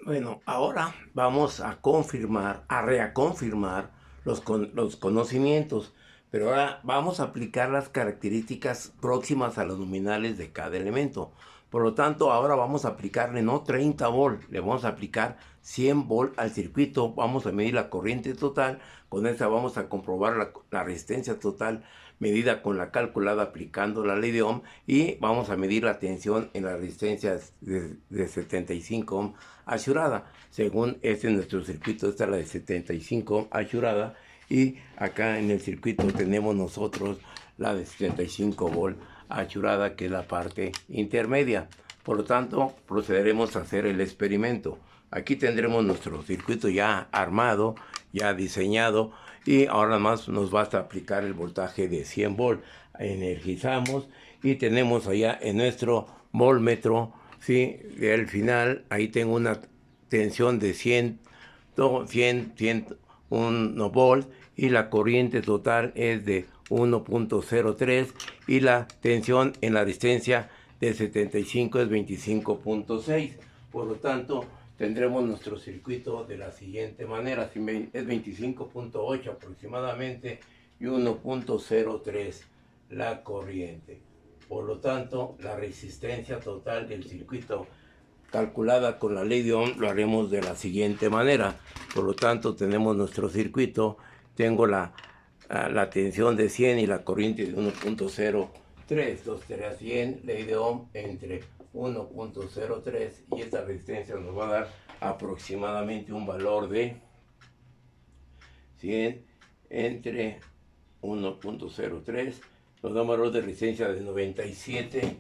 Bueno, ahora vamos a confirmar, a reconfirmar los conocimientos, pero ahora vamos a aplicar las características próximas a los nominales de cada elemento. Por lo tanto, ahora vamos a aplicarle no 30 volt, le vamos a aplicar 100 volt al circuito, vamos a medir la corriente total, con esta vamos a comprobar la resistencia total medida con la calculada aplicando la ley de Ohm, y vamos a medir la tensión en la resistencia de 75 ohm asurada. Según nuestro circuito, esta es la de 75 ohm asurada, y acá en el circuito tenemos nosotros la de 75 volt asurada, que es la parte intermedia. Por lo tanto, procederemos a hacer el experimento. Aquí tendremos nuestro circuito ya armado, ya diseñado, y ahora más nos basta aplicar el voltaje de 100 volt. Energizamos y tenemos allá en nuestro voltmetro, ¿sí? Y al final ahí tengo una tensión de 101 volt, y la corriente total es de 1.03, y la tensión en la resistencia de 75 es 25.6. Por lo tanto, tendremos nuestro circuito de la siguiente manera: es 25.8 aproximadamente y 1.03 la corriente. Por lo tanto, la resistencia total del circuito calculada con la ley de Ohm lo haremos de la siguiente manera. Por lo tanto, tenemos nuestro circuito, tengo la tensión de 100 y la corriente de 1.03. Entonces será 100 ley de Ohm entre 1.03, y esta resistencia nos va a dar aproximadamente un valor de 100 entre 1.03, nos da un valor de resistencia de 97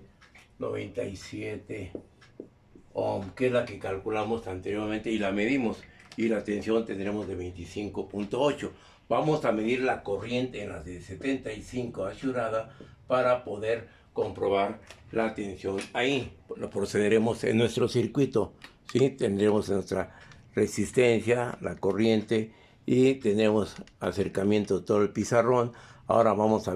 ohm, que es la que calculamos anteriormente y la medimos, y la tensión tendremos de 25.8. Vamos a medir la corriente en las de 75 asurada para poder comprobar la tensión ahí. Lo procederemos en nuestro circuito, ¿sí? Tendremos nuestra resistencia, la corriente, y tenemos acercamiento de todo el pizarrón. Ahora vamos a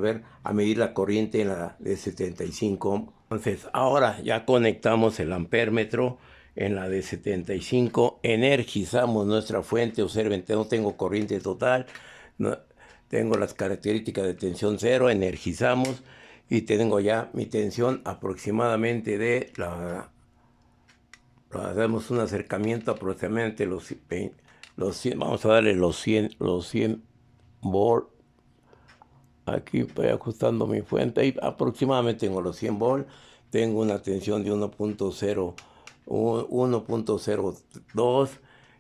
medir la corriente en la de 75. Entonces, ahora ya conectamos el ampérmetro en la de 75, energizamos nuestra fuente. Observen, no tengo corriente total, no, tengo las características de tensión cero, energizamos, y tengo ya mi tensión aproximadamente hacemos un acercamiento aproximadamente los 100, vamos a darle los 100 volt. Aquí estoy ajustando mi fuente y aproximadamente tengo los 100 volt. Tengo una tensión de 1.02.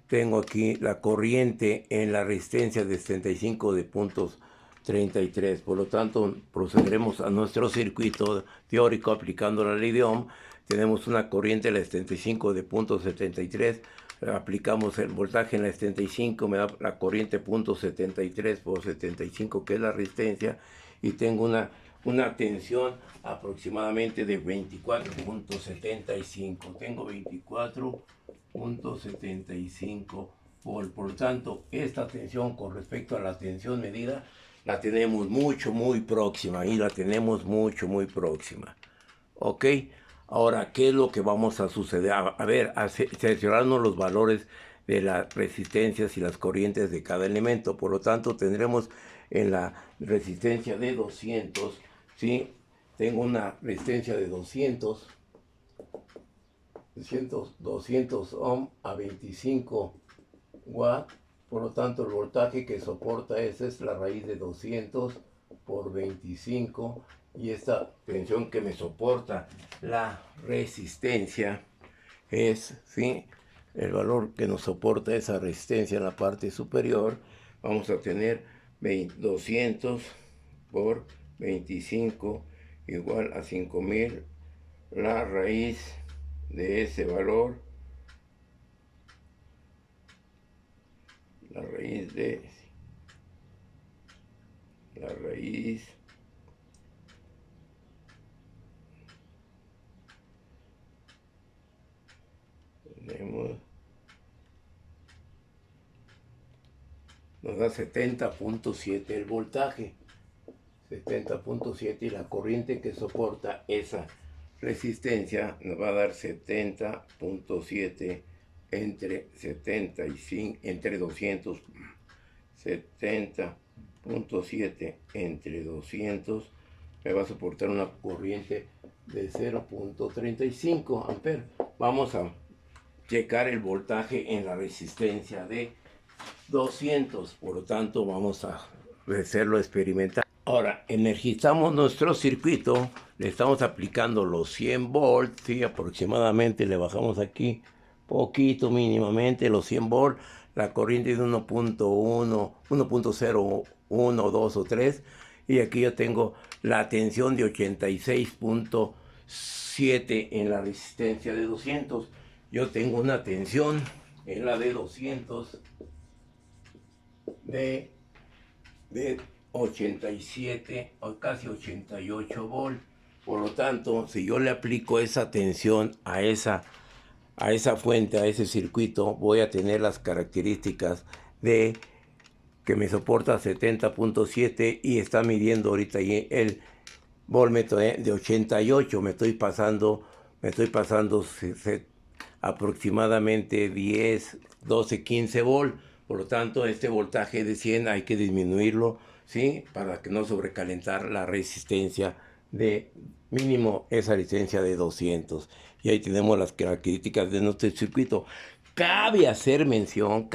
Tengo aquí la corriente en la resistencia de 75 de puntos 33. Por lo tanto, procederemos a nuestro circuito teórico aplicando la ley de Ohm. Tenemos una corriente en la 75 de punto 73. Aplicamos el voltaje en la 75, me da la corriente .73 por 75, que es la resistencia, y tengo una tensión aproximadamente de 24.75. Tengo 24.75 volt. Por lo tanto, esta tensión con respecto a la tensión medida la tenemos muy próxima, y la tenemos muy próxima. ¿Ok? Ahora, ¿qué es lo que vamos a suceder? A seleccionarnos los valores de las resistencias y las corrientes de cada elemento. Por lo tanto, tendremos en la resistencia de 200, ¿sí? Tengo una resistencia de 200 ohm a 25 watts. Por lo tanto, el voltaje que soporta esa es la raíz de 200 por 25, y esta tensión que me soporta la resistencia es, ¿sí?, el valor que nos soporta esa resistencia en la parte superior. Vamos a tener 200 por 25 igual a 5000. La raíz de ese valor, la raíz tenemos, nos da 70.7 el voltaje, 70.7, y la corriente que soporta esa resistencia nos va a dar 70.7 entre 75, entre 200, 70.7 entre 200 me va a soportar una corriente de 0.35 amperes. Vamos a checar el voltaje en la resistencia de 200, por lo tanto vamos a hacerlo experimental. Ahora energizamos nuestro circuito, le estamos aplicando los 100 volts, ¿sí? Aproximadamente le bajamos aquí poquito, mínimamente los 100 volts, la corriente de 1.1, 1.01, 2 o 3, y aquí yo tengo la tensión de 86.7 en la resistencia de 200. Yo tengo una tensión en la de 200 de 87 o casi 88 volts. Por lo tanto, si yo le aplico esa tensión a esa fuente, a ese circuito, voy a tener las características de que me soporta 70.7 y está midiendo ahorita ahí el voltmetro de 88. Me estoy pasando aproximadamente 10, 12, 15 volts. Por lo tanto, este voltaje de 100 hay que disminuirlo, ¿sí? Para que no sobrecalentar la resistencia de mínimo esa resistencia de 200. Y ahí tenemos las características de nuestro circuito. Cabe hacer mención,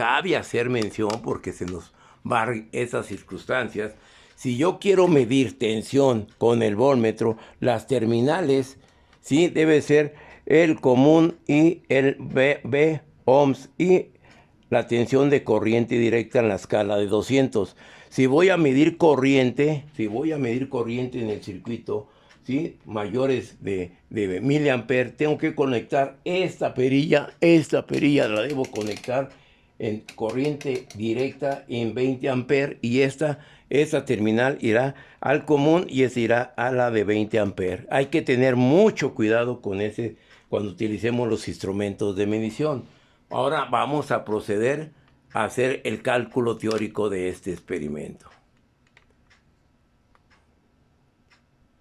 porque se nos van esas circunstancias. Si yo quiero medir tensión con el voltmetro, las terminales, ¿sí? Debe ser el común y el B ohms y la tensión de corriente directa en la escala de 200. Si voy a medir corriente en el circuito, ¿sí? Mayores de miliamperes, tengo que conectar esta perilla la debo conectar en corriente directa en 20 amperes y esta terminal irá al común y esta irá a la de 20 amperes. Hay que tener mucho cuidado con ese cuando utilicemos los instrumentos de medición. Ahora vamos a proceder a hacer el cálculo teórico de este experimento.